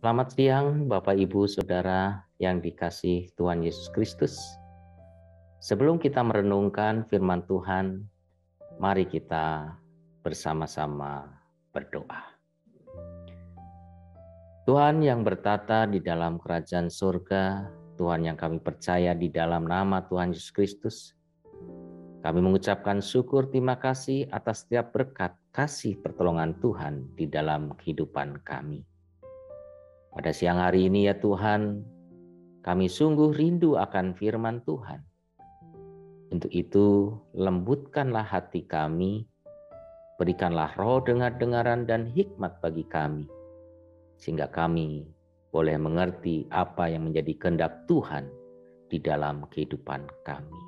Selamat siang Bapak Ibu Saudara yang dikasihi Tuhan Yesus Kristus. Sebelum kita merenungkan firman Tuhan, mari kita bersama-sama berdoa. Tuhan yang bertata di dalam kerajaan surga, Tuhan yang kami percaya di dalam nama Tuhan Yesus Kristus, kami mengucapkan syukur terima kasih atas setiap berkat kasih pertolongan Tuhan di dalam kehidupan kami. Pada siang hari ini ya Tuhan, kami sungguh rindu akan firman Tuhan. Untuk itu, lembutkanlah hati kami, berikanlah roh dengar-dengaran dan hikmat bagi kami, sehingga kami boleh mengerti apa yang menjadi kehendak Tuhan di dalam kehidupan kami.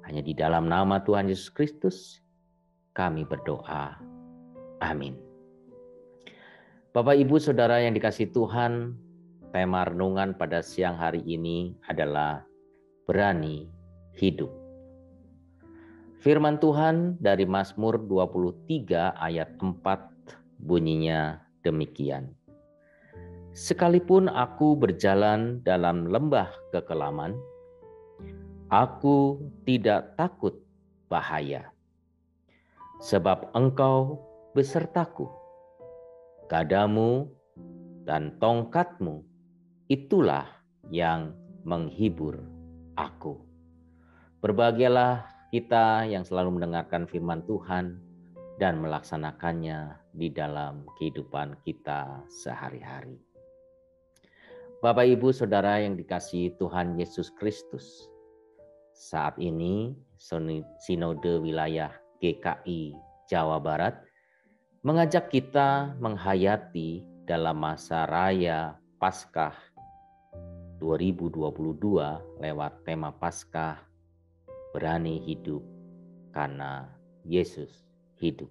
Hanya di dalam nama Tuhan Yesus Kristus, kami berdoa. Amin. Bapak, Ibu, Saudara yang dikasihi Tuhan, tema renungan pada siang hari ini adalah berani hidup. Firman Tuhan dari Mazmur 23 ayat 4 bunyinya demikian. Sekalipun aku berjalan dalam lembah kekelaman, aku tidak takut bahaya. Sebab Engkau besertaku, gadamu dan tongkatmu, itulah yang menghibur aku. Berbahagialah kita yang selalu mendengarkan firman Tuhan dan melaksanakannya di dalam kehidupan kita sehari-hari. Bapak, Ibu, Saudara yang dikasihi Tuhan Yesus Kristus, saat ini Sinode Wilayah GKI Jawa Barat mengajak kita menghayati dalam masa raya Paskah 2022 lewat tema Paskah berani hidup karena Yesus hidup.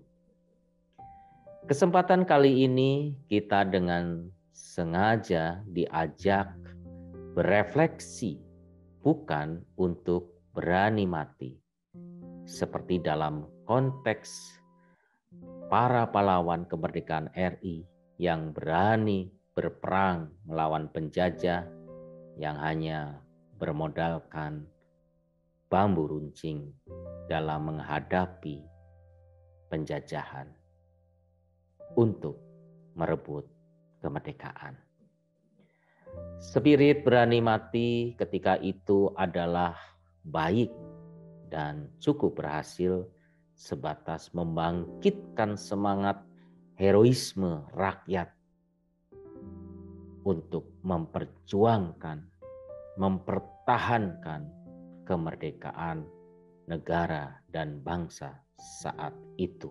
Kesempatan kali ini kita dengan sengaja diajak berefleksi bukan untuk berani mati, seperti dalam konteks para pahlawan kemerdekaan RI yang berani berperang melawan penjajah yang hanya bermodalkan bambu runcing dalam menghadapi penjajahan untuk merebut kemerdekaan. Spirit berani mati ketika itu adalah baik dan cukup berhasil sebatas membangkitkan semangat heroisme rakyat untuk memperjuangkan, mempertahankan kemerdekaan negara dan bangsa saat itu.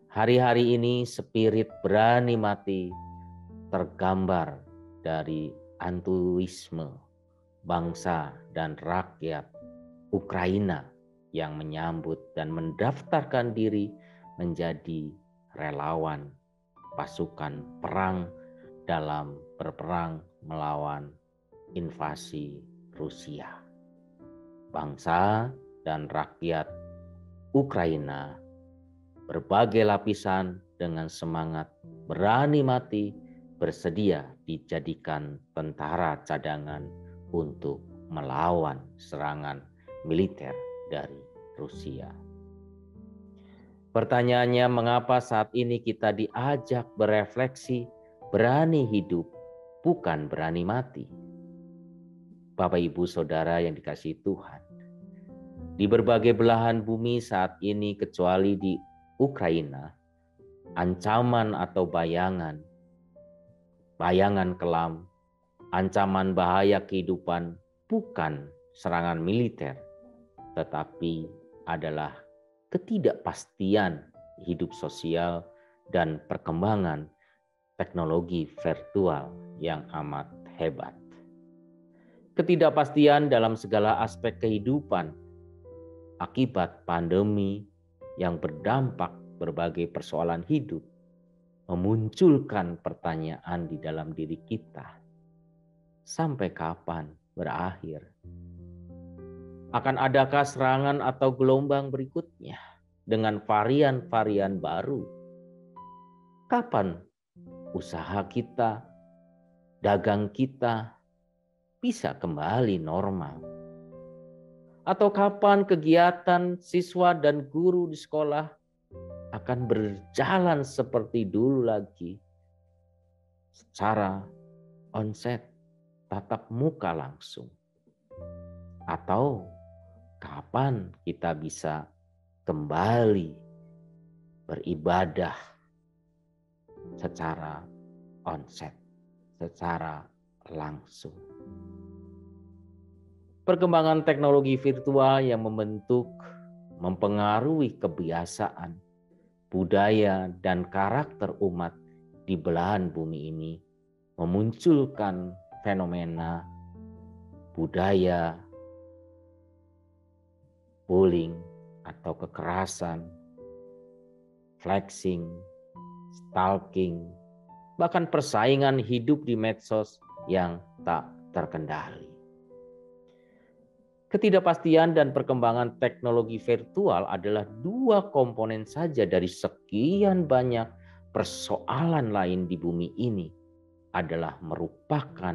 Hari-hari ini spirit berani mati tergambar dari antuisme bangsa dan rakyat Ukraina yang menyambut dan mendaftarkan diri menjadi relawan pasukan perang dalam berperang melawan invasi Rusia. Bangsa dan rakyat Ukraina berbagai lapisan dengan semangat berani mati bersedia dijadikan tentara cadangan untuk melawan serangan militer dari Rusia. Pertanyaannya, mengapa saat ini kita diajak berefleksi berani hidup bukan berani mati? Bapak, Ibu, Saudara yang dikasihi Tuhan, di berbagai belahan bumi saat ini kecuali di Ukraina, ancaman atau bayangan kelam, ancaman bahaya kehidupan bukan serangan militer, tetapi adalah ketidakpastian hidup sosial dan perkembangan teknologi virtual yang amat hebat. Ketidakpastian dalam segala aspek kehidupan akibat pandemi yang berdampak berbagai persoalan hidup memunculkan pertanyaan di dalam diri kita. Sampai kapan berakhir? Akan adakah serangan atau gelombang berikutnya dengan varian-varian baru? Kapan usaha kita, dagang kita bisa kembali normal? Atau kapan kegiatan siswa dan guru di sekolah akan berjalan seperti dulu lagi, secara onsite, tatap muka langsung? Atau kapan kita bisa kembali beribadah secara onsite, secara langsung? Perkembangan teknologi virtual yang membentuk, mempengaruhi kebiasaan, budaya, dan karakter umat di belahan bumi ini memunculkan fenomena budaya bullying atau kekerasan, flexing, stalking, bahkan persaingan hidup di medsos yang tak terkendali. Ketidakpastian dan perkembangan teknologi virtual adalah dua komponen saja dari sekian banyak persoalan lain di bumi ini, adalah merupakan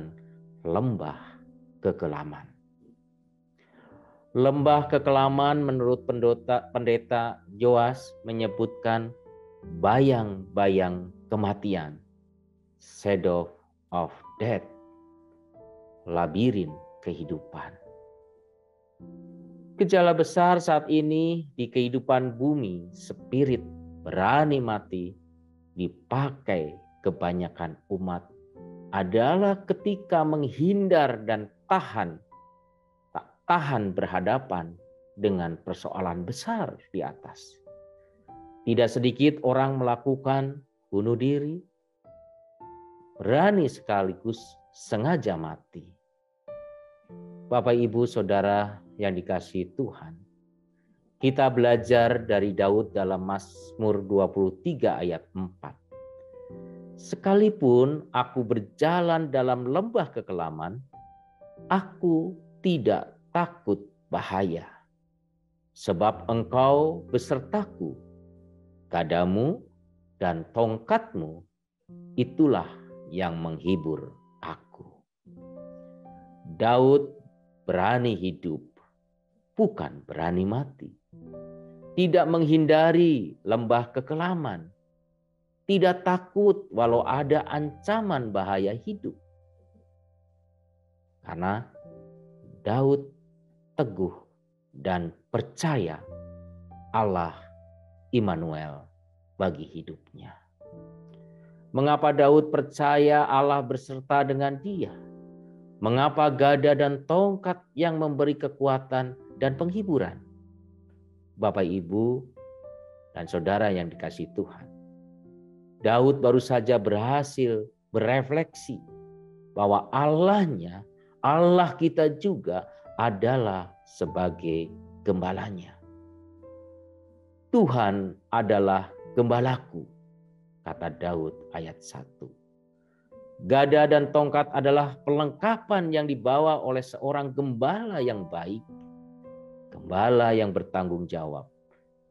lembah kekelaman. Lembah kekelaman menurut pendeta Joas menyebutkan bayang-bayang kematian, shadow of death, labirin kehidupan. Gejala besar saat ini di kehidupan bumi, spirit berani mati dipakai kebanyakan umat adalah ketika menghindar dan tak tahan berhadapan dengan persoalan besar di atas. Tidak sedikit orang melakukan bunuh diri, berani sekaligus sengaja mati. Bapak, Ibu, Saudara yang dikasihi Tuhan, kita belajar dari Daud dalam Mazmur 23 ayat 4. Sekalipun aku berjalan dalam lembah kekelaman, aku tidak takut bahaya, sebab Engkau besertaku, gadamu dan tongkatmu, itulah yang menghibur aku. Daud berani hidup, bukan berani mati. Tidak menghindari lembah kekelaman. Tidak takut walau ada ancaman bahaya hidup. Karena Daud teguh dan percaya Allah Immanuel bagi hidupnya. Mengapa Daud percaya Allah berserta dengan dia? Mengapa gada dan tongkat yang memberi kekuatan dan penghiburan? Bapak, Ibu, dan Saudara yang dikasihi Tuhan, Daud baru saja berhasil berefleksi bahwa Allahnya, Allah kita juga adalah sebagai gembalanya. Tuhan adalah gembalaku, kata Daud ayat 1. Gada dan tongkat adalah perlengkapan yang dibawa oleh seorang gembala yang baik. Gembala yang bertanggung jawab.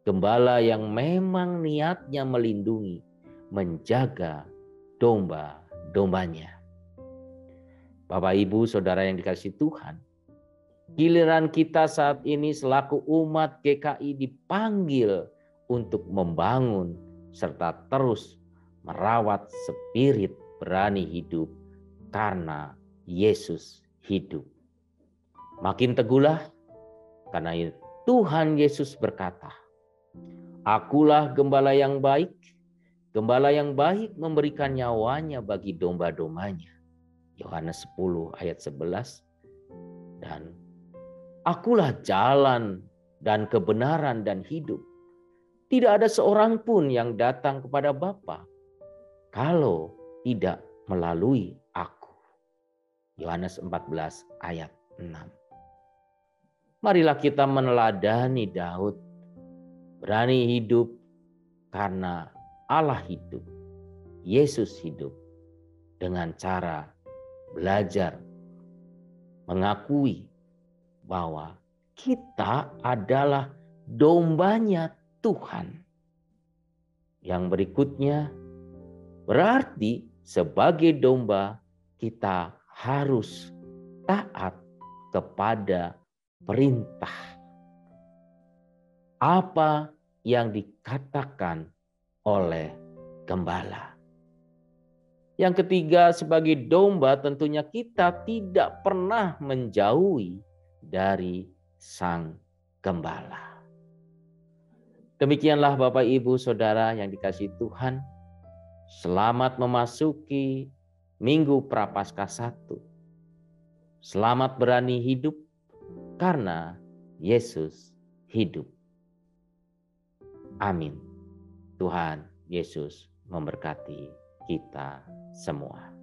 Gembala yang memang niatnya melindungi, menjaga domba-dombanya. Bapak, Ibu, Saudara yang dikasihi Tuhan, giliran kita saat ini selaku umat GKI dipanggil untuk membangun serta terus merawat spirit berani hidup karena Yesus hidup. Makin teguhlah karena Tuhan Yesus berkata, "Akulah gembala yang baik. Gembala yang baik memberikan nyawanya bagi domba-dombanya." Yohanes 10 ayat 11. Dan akulah jalan dan kebenaran dan hidup. Tidak ada seorang pun yang datang kepada Bapa kalau tidak melalui aku. Yohanes 14 ayat 6. Marilah kita meneladani Daud. Berani hidup karena Allah hidup. Yesus hidup. Dengan cara belajar mengakui bahwa kita adalah dombanya Tuhan. Yang berikutnya, Berarti sebagai domba kita harus taat kepada perintah. Apa yang dikatakan oleh gembala. Yang ketiga, sebagai domba tentunya kita tidak pernah menjauhi dari sang gembala. Demikianlah Bapak Ibu Saudara yang dikasihi Tuhan. Selamat memasuki Minggu Prapaskah 1. Selamat berani hidup karena Yesus hidup. Amin. Tuhan Yesus memberkati kita semua.